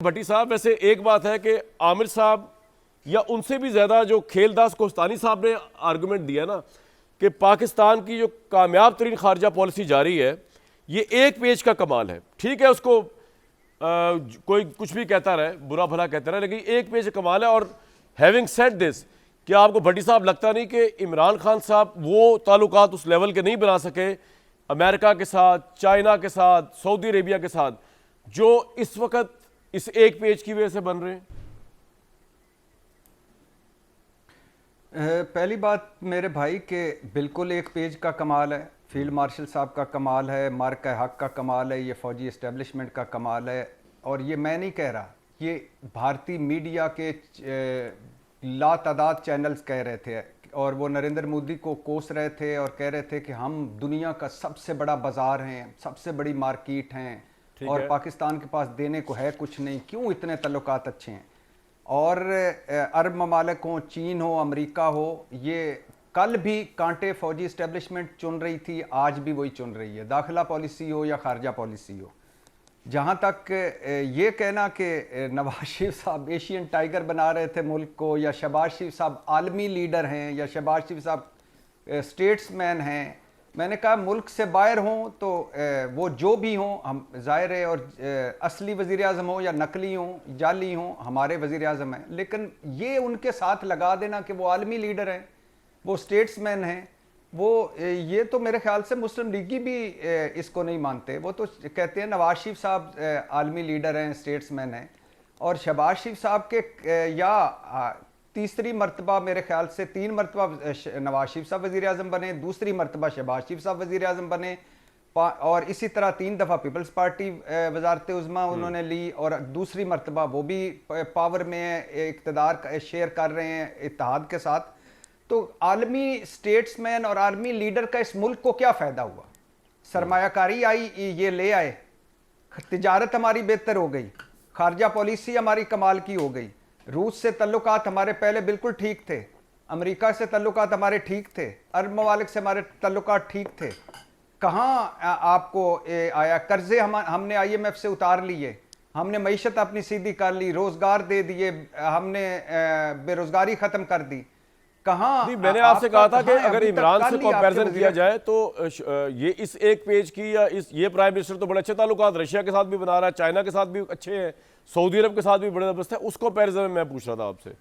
भट्टी साहब, वैसे एक बात है कि आमिर साहब या उनसे भी ज़्यादा जो खेलदास कोस्तानी साहब ने आर्गूमेंट दिया ना कि पाकिस्तान की जो कामयाब तरीन खारजा पॉलिसी जारी है, ये एक पेज का कमाल है। ठीक है, उसको कोई कुछ भी कहता रहे, बुरा भला कहता रहे, लेकिन एक पेज का कमाल है। और हैविंग सेड दिस, क्या आपको भट्टी साहब लगता नहीं कि इमरान खान साहब वो ताल्लुकात उस लेवल के नहीं बना सके अमेरिका के साथ, चाइना के साथ, सऊदी अरेबिया के साथ, जो इस वक्त इस एक पेज की वजह से बन रहे हैं? पहली बात मेरे भाई के बिल्कुल एक पेज का कमाल है, फील्ड मार्शल साहब का कमाल है, मार्क हक का कमाल है, ये फौजी इस्टेब्लिशमेंट का कमाल है। और ये मैं नहीं कह रहा, ये भारतीय मीडिया के लातादाद चैनल्स कह रहे थे, और वो नरेंद्र मोदी को कोस रहे थे और कह रहे थे कि हम दुनिया का सबसे बड़ा बाजार हैं, सबसे बड़ी मार्केट हैं, और पाकिस्तान के पास देने को है कुछ नहीं, क्यों इतने तल्लुकात अच्छे हैं। और अरब ममालिक हो, चीन हो, अमेरिका हो, ये कल भी कांटे फौजी इस्टेब्लिशमेंट चुन रही थी, आज भी वही चुन रही है, दाखिला पॉलिसी हो या खारजा पॉलिसी हो। जहाँ तक ये कहना कि नवाज शरीफ साहब एशियन टाइगर बना रहे थे मुल्क को, या शहबाज शरीफ साहब आलमी लीडर हैं, या शहबाज शरीफ साहब स्टेट्समैन हैं, मैंने कहा मुल्क से बाहर हों तो वो जो भी हों, हम ज़ाहिर है, और असली वज़ीर आज़म हो या नकली हों, जाली हों, हमारे वज़ीर आज़म हैं। लेकिन ये उनके साथ लगा देना कि वो आलमी लीडर हैं, वो स्टेट्समैन हैं, वो ये तो मेरे ख्याल से मुस्लिम लीगी भी इसको नहीं मानते। वो तो कहते हैं नवाज शरीफ साहब आलमी लीडर हैं, स्टेट्समैन हैं, और शहबाज शरीफ साहब के या तीसरी मरतबा, मेरे ख्याल से 3 मरतबा नवाज शरीफ साहब वज़ीर आज़म बने, दूसरी मरतबा शहबाज शरीफ साहब वज़ीर आज़म बने, और इसी तरह 3 दफ़ा पीपल्स पार्टी वज़ारत उज़्मा उन्होंने ली, और दूसरी मरतबा वो भी पावर में इक़्तिदार शेयर कर रहे हैं इत्तेहाद के साथ। तो आलमी स्टेट्समैन और आर्मी लीडर का इस मुल्क को क्या फ़ायदा हुआ? सरमायाकारी आई, ये ले आए, तिजारत हमारी बेहतर हो गई, खारजा पॉलिसी हमारी कमाल की हो गई, रूस से तल्लुकात हमारे पहले बिल्कुल ठीक थे, अमेरिका से तल्लुकात हमारे ठीक थे, अरब ममालिक से हमारे तल्लुकात ठीक थे। कहाँ आपको आया? कर्जे हमने IMF से उतार लिए, हमने मईशत अपनी सीधी कर ली, रोज़गार दे दिए, हमने बेरोज़गारी ख़त्म कर दी। कहाँ? मैंने आपसे कहा था कि अगर इमरान से कंपैरिजन किया जाए तो ये इस एक पेज की, या ये प्राइम मिनिस्टर तो बड़े अच्छे ताल्लुकात रशिया के साथ भी बना रहा है, चाइना के साथ भी अच्छे हैं, सऊदी अरब के साथ भी बड़े जबरदस्त है, उस कंपैरिजन में मैं पूछ रहा था आपसे।